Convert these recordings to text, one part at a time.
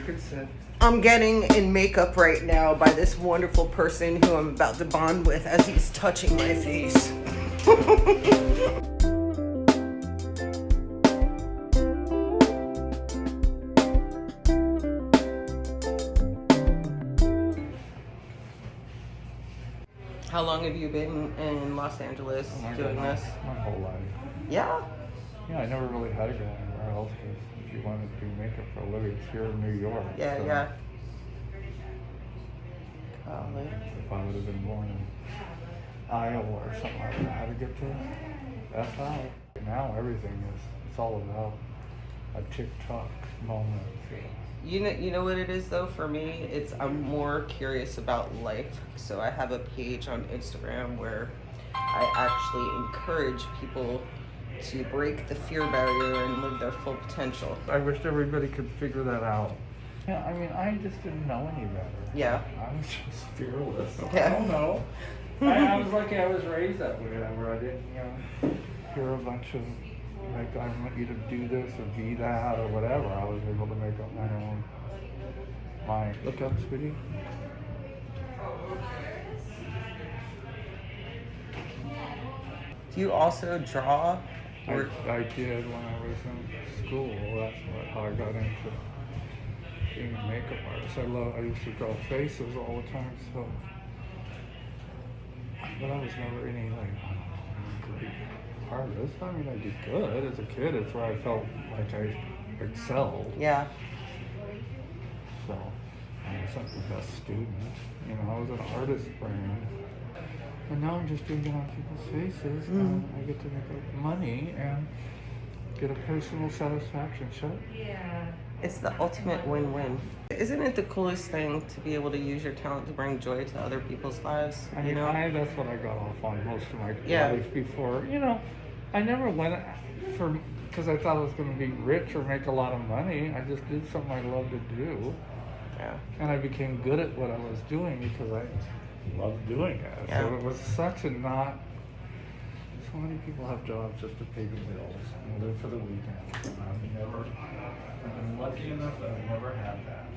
can sit. I'm getting in makeup right now by this wonderful person who I'm about to bond with as he's touching my face. How long have you been in Los Angeles doing this? My whole life. Yeah? Yeah, I never really had to go anywhere else because if you wanted to do makeup for a living, it's here in New York. Yeah, so yeah. Golly. If I would have been born in Iowa or something, I would have had to get to FI. Now everything it's all about a TikTok moment. So. You know what it is though for me? I'm more curious about life. So I have a page on Instagram where I actually encourage people to break the fear barrier and live their full potential. I wish everybody could figure that out. Yeah, I mean, I just didn't know any better. Yeah. I was just fearless. Yeah. I don't know. I was lucky I was raised that way, where I didn't, hear a bunch of, like, I want you to do this or be that or whatever. I was able to make up my own mind. Look up, sweetie. Do you also draw? Or I did when I was in school. That's how I got into being a makeup artist. I used to draw faces all the time, so. But I was never any great artist. I mean, I did good as a kid. It's where I felt like I excelled. yeah. So I wasn't the best student. I was an artist brain. And now I'm just doing it on people's faces, and I get to make money and get a personal satisfaction. It's the ultimate win-win. Isn't it the coolest thing to be able to use your talent to bring joy to other people's lives? I mean, that's what I got off on most of my Yeah. life before. I never went because I thought I was going to be rich or make a lot of money. I just did something I loved to do. Yeah. And I became good at what I was doing because I loved doing it. Yeah. So it was such a not. So many people have jobs just to pay the bills and live for the weekend. I'm lucky enough that I never had that.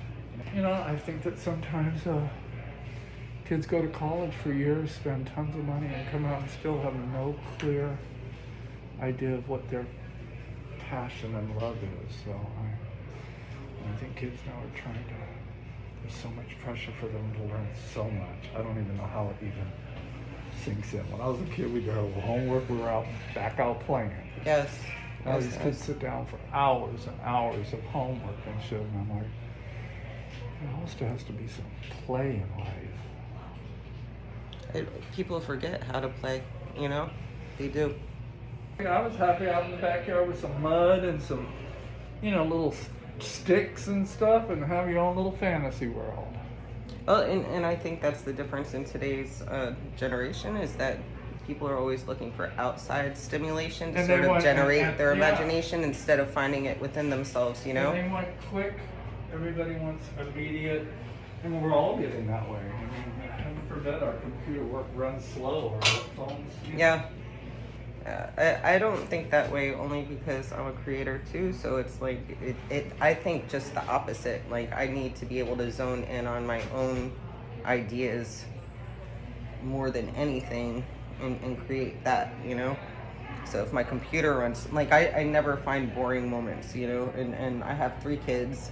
I think that sometimes kids go to college for years, spend tons of money, and come out and still have no clear idea of what their passion and love is. So I think kids now are trying to. There's so much pressure for them to learn so much. I don't even know how it even sinks in. When I was a kid, we did our homework. We were back out playing. Yes. Now these kids sit down for hours and hours of homework and shit, and I'm like, there also has to be some play in life. People forget how to play, They do. I was happy out in the backyard with some mud and some, little sticks and stuff, and have your own little fantasy world. Well, and I think that's the difference in today's generation is that people are always looking for outside stimulation to sort of generate their imagination instead of finding it within themselves, And they want quick, everybody wants immediate, and we're all getting that way. I mean, heaven forbid our computer work runs slow or our phones. Yeah. I don't think that way only because I'm a creator too, so it's like, I think just the opposite. Like, I need to be able to zone in on my own ideas more than anything and create that, So if my computer runs, like, I never find boring moments, and I have 3 kids,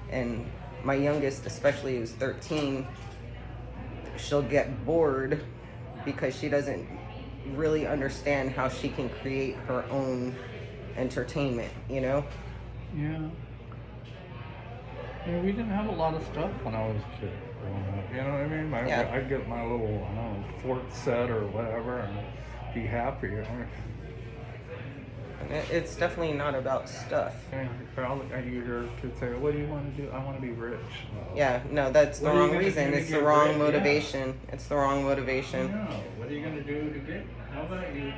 and my youngest, especially who's 13, she'll get bored because she doesn't really understand how she can create her own entertainment, Yeah. We didn't have a lot of stuff when I was a kid growing up. You know what I mean? I'd get my little, fort set or whatever and be happy. It's definitely not about stuff. You hear kids say, what do you want to do? I want to be rich. Yeah, no, that's the wrong reason. It's the wrong motivation. Yeah. It's the wrong motivation. No, what are you going to do to get? How about you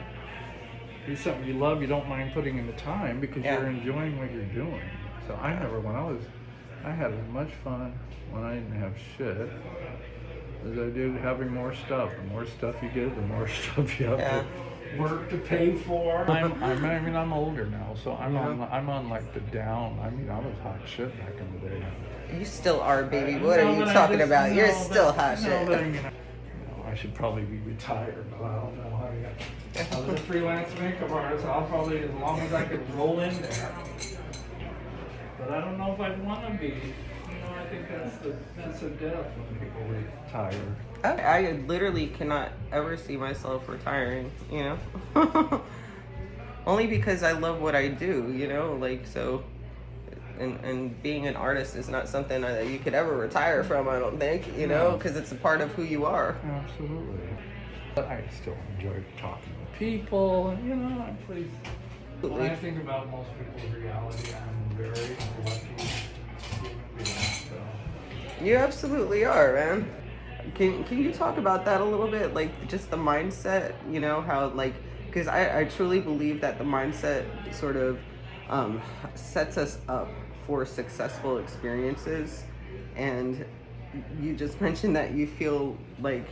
do something you love, you don't mind putting in the time because you're enjoying what you're doing. So I had as much fun when I didn't have shit as I did having more stuff. The more stuff you get, the more stuff you have to work to pay for. I'm older now, so I'm on like the down. I mean, I was hot shit back in the day. You still are, baby. What No, are you but I talking just- about? no, You're but- still hot no, shit. but, you know, I should probably be retired, but I don't know. I was a freelance makeup artist. I'll probably, as long as I could roll in there. But I don't know if I'd want to be. You know, I think that's the death when people retire. I literally cannot ever see myself retiring, you know? Only because I love what I do, you know? Like, so, and being an artist is not something that you could ever retire from, I don't think, you know? Because it's a part of who you are. Absolutely. But I still enjoy talking to people, and, you know, I'm pretty. When I think about most people's reality, I'm very lucky human being, so. You absolutely are, man. Can you talk about that a little bit? Like, just the mindset, you know, how, like, because I truly believe that the mindset sort of sets us up for successful experiences. And you just mentioned that you feel like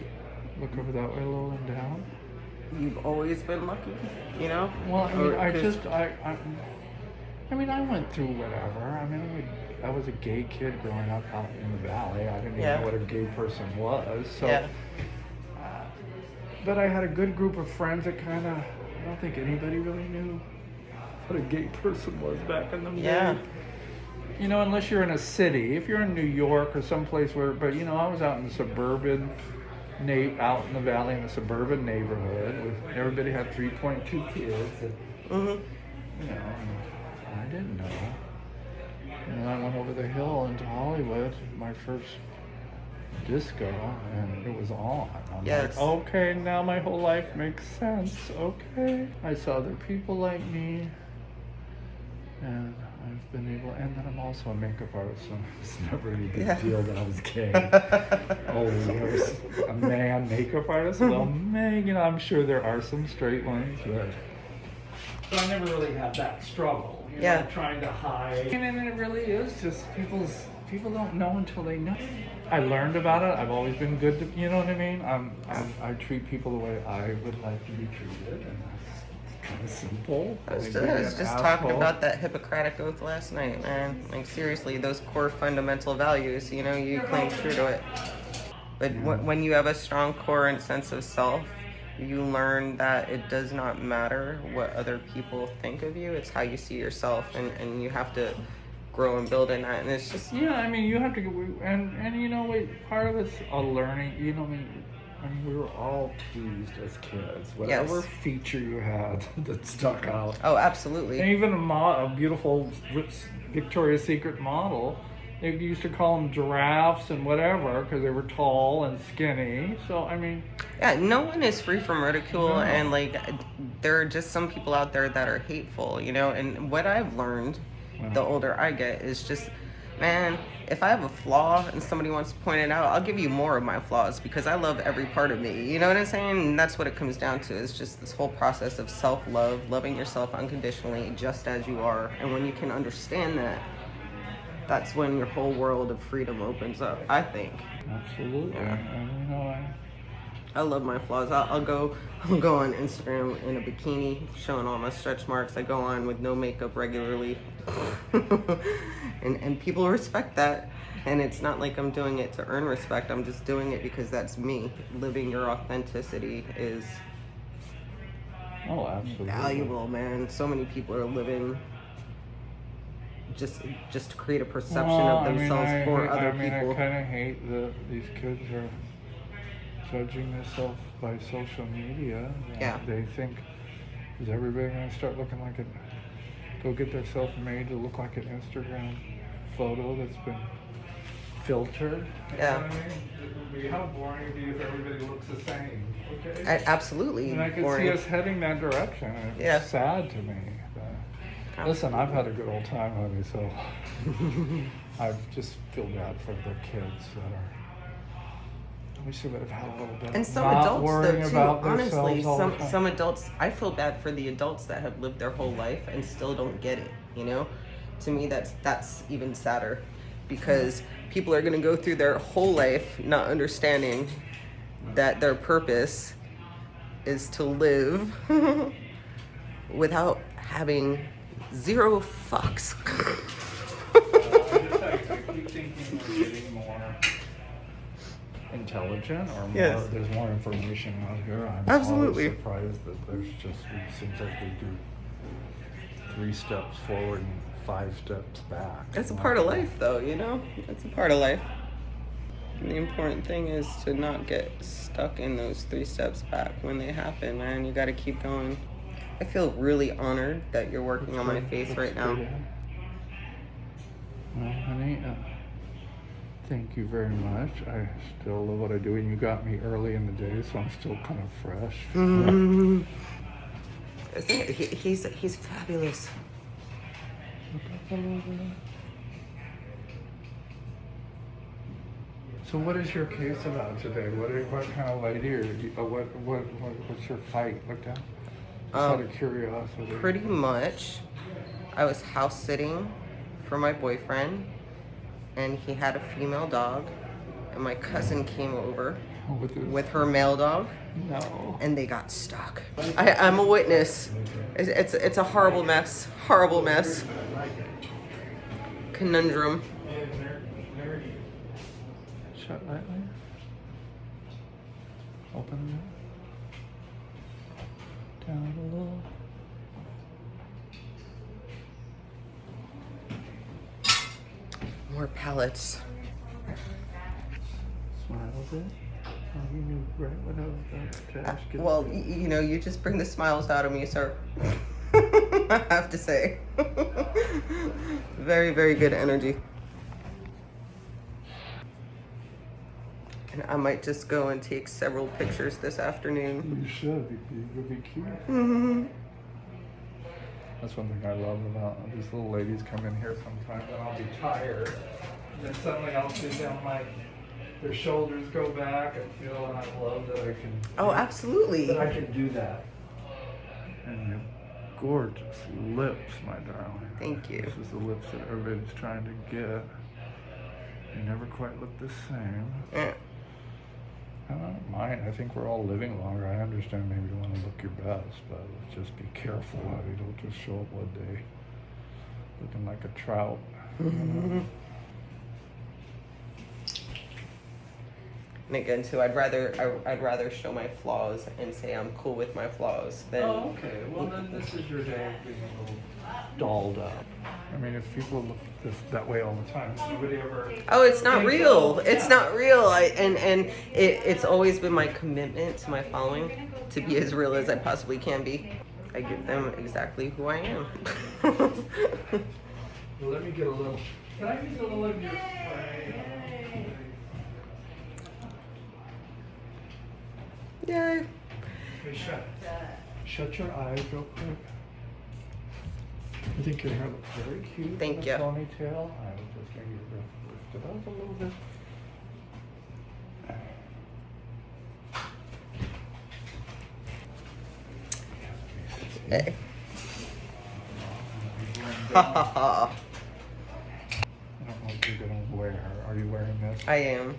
Look over that way, a little and down. you've always been lucky, you know? Well, I mean, Or- I 'cause- just, I mean, I went through whatever. I mean, I was a gay kid growing up out in the valley. I didn't even Yeah. know what a gay person was. So, Yeah. But I had a good group of friends that kind of, I don't think anybody really knew what a gay person was back in the Yeah. day. You know, unless you're in a city. If you're in New York or someplace where, but you know, I was out in the suburban, out in the valley in a suburban neighborhood. With, everybody had 3.2 kids. And, you know, I didn't know. And then I went over the hill into Hollywood, my first disco, and it was on. I'm Yes. like, okay, now my whole life makes sense. Okay. I saw other people like me, and I've been able, and then I'm also a makeup artist, so it's never any big Yeah. deal that I was gay. Oh, there's a man makeup artist? Well, man, you know, I'm sure there are some straight ones, but. So I never really had that struggle, you Yeah. know, trying to hide. And it really is just people don't know until they know. I learned about it. I've always been good to, you know what I mean? I treat people the way I would like to be treated, and that's kind of simple. I was think just, being I was an just talking asshole- about that Hippocratic oath last night, man. Like, seriously, those core fundamental values, you know, you cling true to it. But when you have a strong core and sense of self, you learn that it does not matter what other people think of you. It's how you see yourself, and you have to grow and build in that. And it's just, Yeah, I mean, you have to, and you know, part of it's a learning. You know, I mean, we were all teased as kids. Whatever Yes. feature you had that stuck out. oh, And absolutely. even a beautiful Victoria's Secret model, they used to call them giraffes and whatever because they were tall and skinny. So I mean, Yeah, no one is free from ridicule, No. and like, there are just some people out there that are hateful, you know. And what I've learned, the older I get, is just, man, if I have a flaw and somebody wants to point it out, I'll give you more of my flaws because I love every part of me. You know what I'm saying? And that's what it comes down to. It's just this whole process of self-love, loving yourself unconditionally, just as you are. And when you can understand that, that's when your whole world of freedom opens up, I think. absolutely. Yeah. And you know, I love my flaws. I'll go on Instagram in a bikini, showing all my stretch marks. I go on with no makeup regularly, and people respect that. And it's not like I'm doing it to earn respect. I'm just doing it because that's me. Living your authenticity is oh, absolutely. valuable, man. So many people are living just to create a perception of themselves for other people. I kind of hate that these kids are judging themselves by social media. Yeah. They think, is everybody going to start looking like go get themselves made to look like an Instagram photo that's been filtered? You Yeah. know what I mean? It would be, how boring it would be if everybody looks the same. Okay? Absolutely. And I can boring. see us heading that direction. And it's Yeah. sad to me. But listen, I've had a good old time, honey, so I just feel bad for the kids that are. I wish they would have had a little bit. And some not adults, worrying though, too. about Honestly, themselves all the some time. some adults. I feel bad for the adults that have lived their whole life and still don't get it. You know, to me, that's even sadder, because people are gonna go through their whole life not understanding that their purpose is to live without having zero fucks. I keep thinking we're getting more intelligent or more, Yes. there's more information out here. I'm Absolutely. always surprised that there's just, it seems like we do 3 steps forward and 5 steps back. That's a part of life, though, you know? That's a part of life. And the important thing is to not get stuck in those 3 steps back when they happen, man. You gotta keep going. I feel really honored that you're working on my face right now. Well, honey, thank you very much. I still love what I do, and you got me early in the day, so I'm still kind of fresh. Mm-hmm. Isn't it? He's fabulous. Look up a little bit. So what is your case about today? What kind of lady are you, what's your fight? Look down. Just out of curiosity. Pretty much, I was house sitting for my boyfriend, and he had a female dog, and my cousin came over with her male dog. No. And they got stuck. I'm a witness. It's a horrible mess. Horrible mess. Conundrum. Shut lightly. Open it. Down a little. More pellets. Smile a bit. Oh, you knew right what I was about to ask you. Well, you know, you just bring the smiles out of me, sir. I have to say. Very, very good energy. And I might just go and take several pictures this afternoon. You should. You'd be cute. Mm-hmm. That's one thing I love about these little ladies come in here sometimes, and I'll be tired, and then suddenly I'll see them their shoulders go back and feel, and I love that I can. Oh, absolutely. That I can do that. And your gorgeous lips, my darling. Thank you. This is the lips that everybody's trying to get. They never quite look the same. Yeah. I don't mind. I think we're all living longer. I understand maybe you want to look your best, but just be careful that you don't just show up one day looking like a trout. Mm-hmm. And again, too, I'd rather show my flaws and say I'm cool with my flaws than. Oh, okay. Well, then this is your day of being a little dolled up. I mean, if people look that way all the time, nobody ever. Oh, it's not thinks, real. oh, It's yeah. not real. It's always been my commitment to my following to be as real as I possibly can be. I give them exactly who I am. Well, let me get a little. Can I use a little of your spray? Yay. Hey, shut your eyes real quick. I think your hair looks very cute. Thank with you. a ponytail. I would just maybe lift it up a little bit. Hey. Ha ha ha. I don't know what you're gonna wear. Are you wearing this? I am.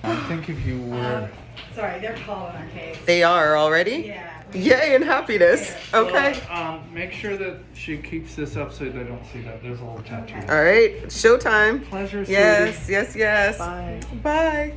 I think if you wear. Sorry, they're calling our case. They are already? Yeah. Yay and happiness. Okay. Well, make sure that she keeps this up so they don't see that. There's a little tattoo. All right. Showtime. Pleasure, Yes, sweetie. yes, yes. Bye. Bye.